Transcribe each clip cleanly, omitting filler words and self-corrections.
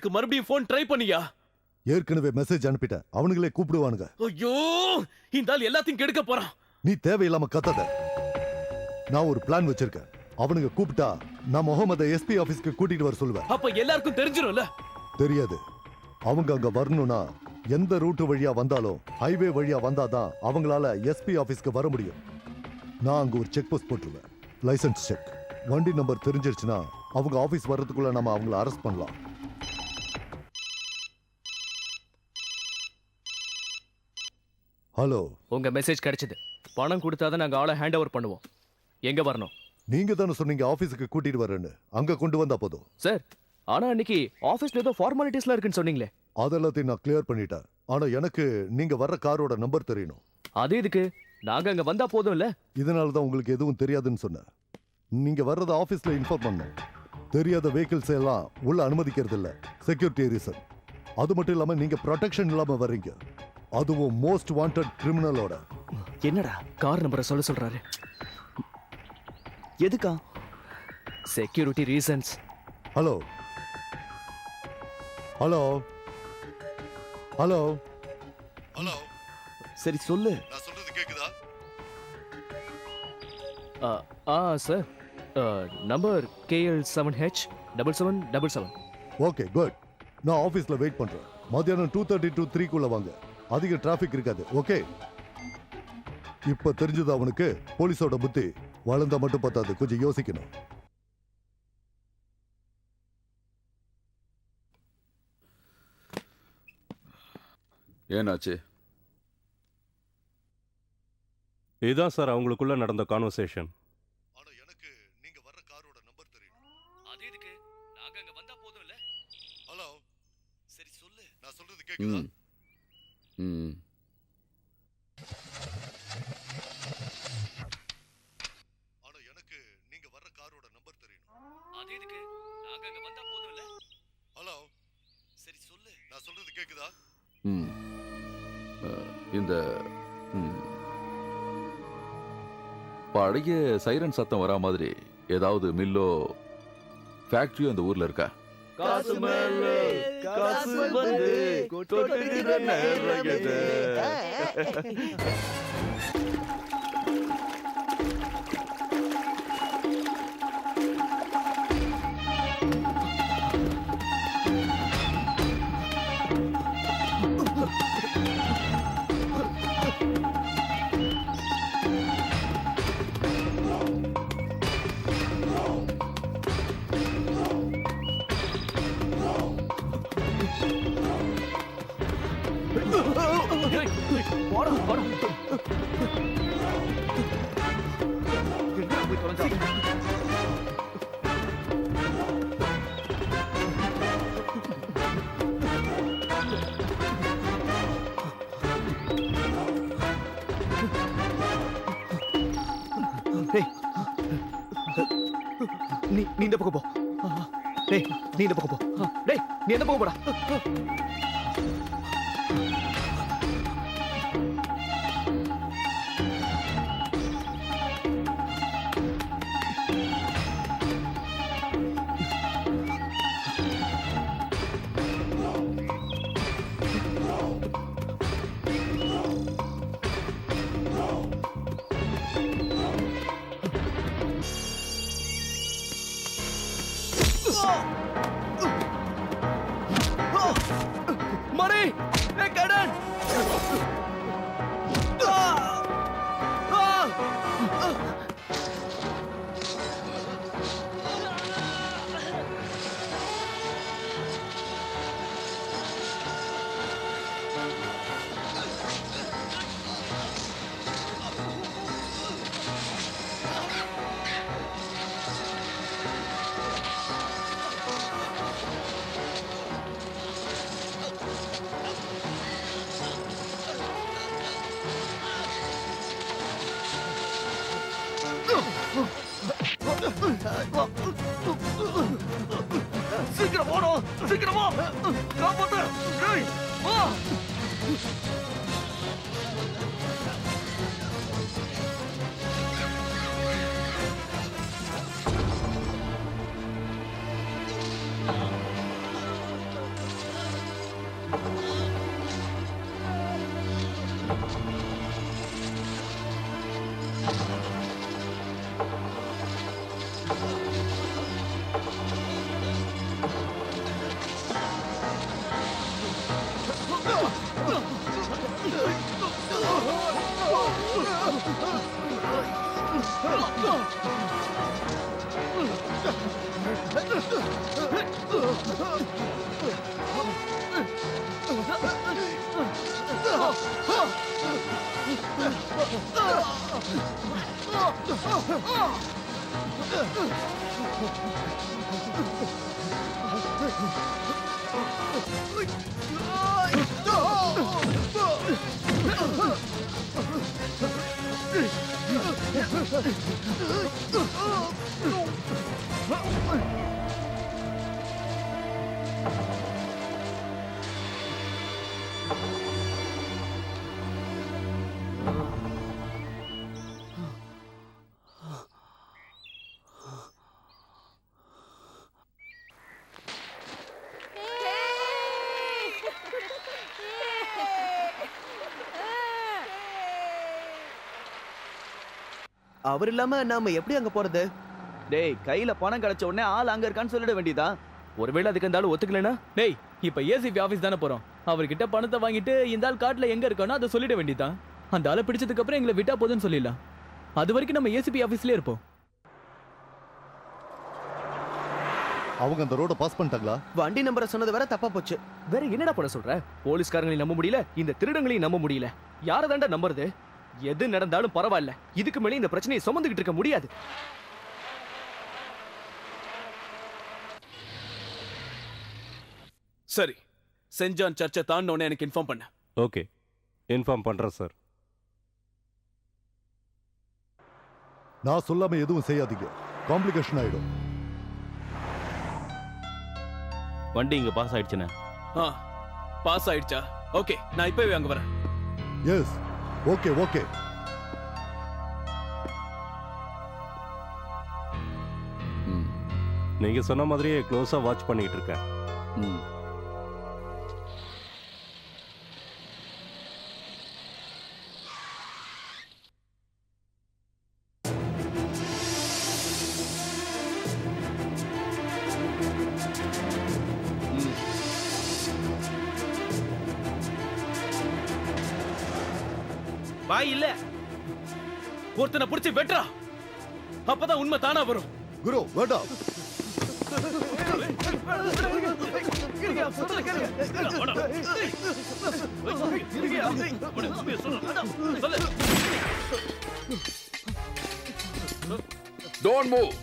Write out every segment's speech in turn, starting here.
அவனுங்களுக்கு மறுபடியும் phone try பண்ணியா? ஏற்கனவே மெசேஜ் அனுப்பிட்டேன். அவனுங்களே கூப்பிடுவானுங்க. ஐயோ, இந்த ஆள் எல்லாத்தையும் கெடுக்க போறான். நீ தேவையில்லாம கத்தாத. நான் ஒரு பிளான் வச்சிருக்கேன். அவனுங்க கூப்பிட்டா நான் முகமது எஸ்பி ஆபீஸ்க்கு கூட்டிட்டு வர சொல்லுவேன். அப்ப எல்லாருக்கும் தெரிஞ்சிரும்ல? தெரியாது. அவங்க அங்க வரணும்னா எந்த ரூட் வழியா வந்தாலும் ஹைவே வழியா வந்தாதான் அவங்களால எஸ்பி ஆபீஸ்க்கு வர முடியும். நான் அங்க ஒரு செக் போஸ்ட் போட்டுருவேன். License check. வண்டி நம்பர் தெரிஞ்சிருச்சுன்னா அவங்க ஆபீஸ் வர்றதுக்குள்ள நம்ம அவங்கள அரெஸ்ட் பண்ணலாம். ஹலோ, உங்க மெசேஜ் கிடைச்சது. பணம் கொடுத்தாதான் நாங்க ஆளை ஹேண்ட் ஓவர் பண்ணுவோம். எங்க வரணும்? நீங்க தானே சொன்னீங்க ஆபீஸுக்கு கூட்டிட்டு வரேன்னு. அங்க கொண்டு வந்தா போதும். சார், ஆனா அன்னைக்கு ஆபீஸ்ல ஏதோ ஃபார்மாலிட்டிஸ்லாம் இருக்குன்னு சொன்னீங்களே. அதெல்லாத்தையும் நான் கிளியர் பண்ணிட்டேன். ஆனா எனக்கு நீங்க வர்ற காரோட நம்பர் தெரியணும். அது எதுக்கு? நாங்க அங்க வந்தா போதும் இல்ல? இதனால தான் உங்களுக்கு எதுவும் தெரியாதுன்னு சொன்னேன். நீங்க வர்றத ஆபீஸ்ல இன்ஃபார்ம் பண்ணணும். தெரியாத வெஹிக்கிள்ஸ் எல்லாம் உள்ள அனுமதிக்கிறது இல்ல. Security reason. அது மட்டும் இல்லாம நீங்க ப்ரொடெக்ஷன் இல்லாம வர்றீங்க. அதுவும் மோஸ்ட் வாண்டட் கிரிமினலோட. என்னடா கார் நம்பரை சொல்றாரு? எதுக்கா? Security reasons. Hello hello hello hello. சரி சொல்லு. நான் சொல்றது கேக்குதா? Sir, number KL7H7777. Okay, good. நான் ஆபீஸ்ல வெயிட் பண்றேன். மத்தியானம் 2:30 to 3 குள்ள வாங்க. அதிக டிராபிக் இருக்காது. ஓகே? இப்ப தெரிஞ்சது அவனுக்கு போலீஸோட புத்தி. வளர்ந்தா மட்டும் பத்தாது, கொஞ்சம் யோசிக்கணும். ஏனாச்சு? இதுதான் சார் அவங்களுக்குள்ள நடந்த கான்வர்சேஷன். ஆனா எனக்கு நீங்க வர்ற காரோட நம்பர் தெரியணும். அது எதுக்கு? நாங்க அங்க வந்தா போதும் இல்ல? ஹலோ, சரி சொல்லு. நான் சொல்றது கேக்குதா? ம். ஆனா எனக்கு நீங்க வர்ற காரோட நம்பர் தெரியணும். அது எதுக்கு? நாங்க அங்க வந்தா போதும் இல்ல? ஹலோ, சரி சொல்லு. நான் சொல்றது கேக்குதா? ம். இந்த பழைய சைரன் சத்தம் வரா மாதிரி ஏதாவது மில்லோ ஃபேக்டரியோ அந்த ஊர்ல இருக்கா? காசு மேல காசு வந்து கொட்டுகிற நேரம் இது. நீ இந்த பக்கம் போ. டேய், நீ இந்த பக்கம் போ. டேய், நீ எந்த பக்கம் போடா? மணி, ஏய் கடன். சீக்கிரம் போடும், சீக்கிரமா காப்பாத்து. டேய், வா. அவர் இல்லாம நாம எப்படி அங்க போறது? டேய், கையில பணம் கிடைச்ச உடனே ஆள் அங்க இருக்கான்னு சொல்லிட வேண்டியதா? ஒருவேளை அதுக்கு இந்த ஆள் ஒத்துக்கலனா? டேய், இப்ப ஏசிபி ஆபீஸ் தானே போறோம். அவர்கிட்ட பணத்தை வாங்கிட்டு இந்த ஆள் காட்டுல எங்க இருக்கானோ அதை சொல்லிட வேண்டியதான். அந்த ஆளை பிடிச்சதுக்கு அப்புறம் எங்களை விட்டா போதுன்னு சொல்லிடலாம். அது வரைக்கும் நம்ம ஏசிபி ஆபீஸ்லயே இருப்போம். அவங்க அந்த ரோட பாஸ் பண்ணிட்டாங்களா? வண்டி நம்பரை சொன்னது வேற தப்பா போச்சு. வேற என்னடா பண்ண சொல்ற? போலீஸ்காரங்களையும் நம்ப முடியல, இந்த திருடங்களையும் நம்ப முடியல. யார தாண்டா நம்புறது? எது நடந்தாலும் பரவாயில்ல, இதுக்கு மேலே இந்த பிரச்சனையை சுமந்துகிட்டு இருக்க முடியாது. சரி, சென்ட் ஜான் சர்ச்சை தாண்டோன்னு எனக்கு இன்ஃபார்ம் பண்ண. ஓகே, இன்ஃபார்ம் பண்ணுறேன் சார். நான் சொல்லாம எதுவும் செய்யாதீங்க, காம்ப்ளிகேஷன் ஆயிடும். வண்டி இங்க பாஸ் ஆயிடுச்சுண்ணே. பாஸ் ஆயிடுச்சா? ஓகே, நான் இப்பவே அங்க வரேன். Yes, okay okay. நீங்க சொன்ன மாதிரியே க்ளோஸா வாட்ச் பண்ணிட்டு இருக்கேன். பாய் இல்ல, ஒருத்தனை பிடிச்சி வெட்றா, அப்பதான் உண்மை தானா வரும். குரு வேண்டாம். Don't move.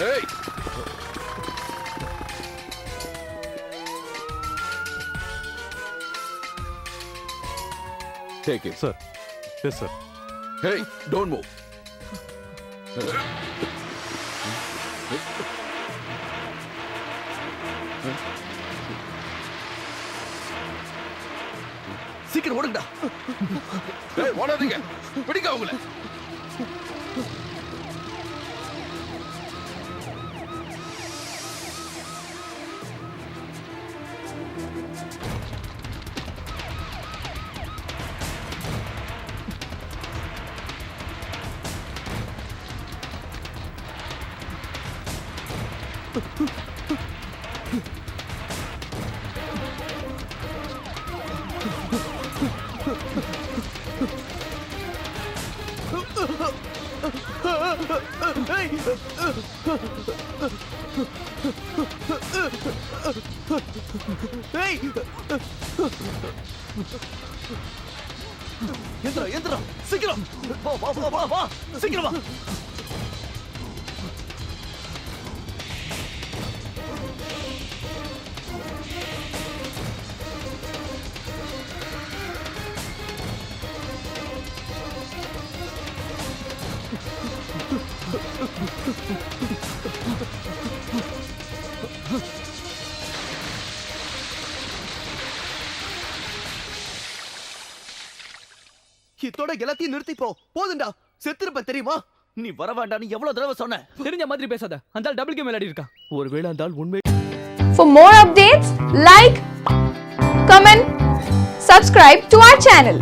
Hey. Take it. Sir. Yes, sir. Hey, don't move. சீக்கிரம் ஓடுங்கடா. Hey, ஓடாதீங்க. பிடிங்க அவங்கள. எந்திரா, சீக்கிரம் வா வா வா வா வா, சீக்கிரம் வா. இதோட எல்லாத்தையும் நிறுத்திப்போ. போதுண்டா, செத்துருப்ப தெரியுமா? நீ வர வேண்டாம்னு எவ்வளவு தடவை சொன்ன? தெரிஞ்ச மாதிரி பேசாத. அந்த ஆள் டபுள் கேம் விளையாடி இருக்கான். ஒருவேளை அந்த ஆள் உண்மை. For more updates, like, comment, subscribe to our channel.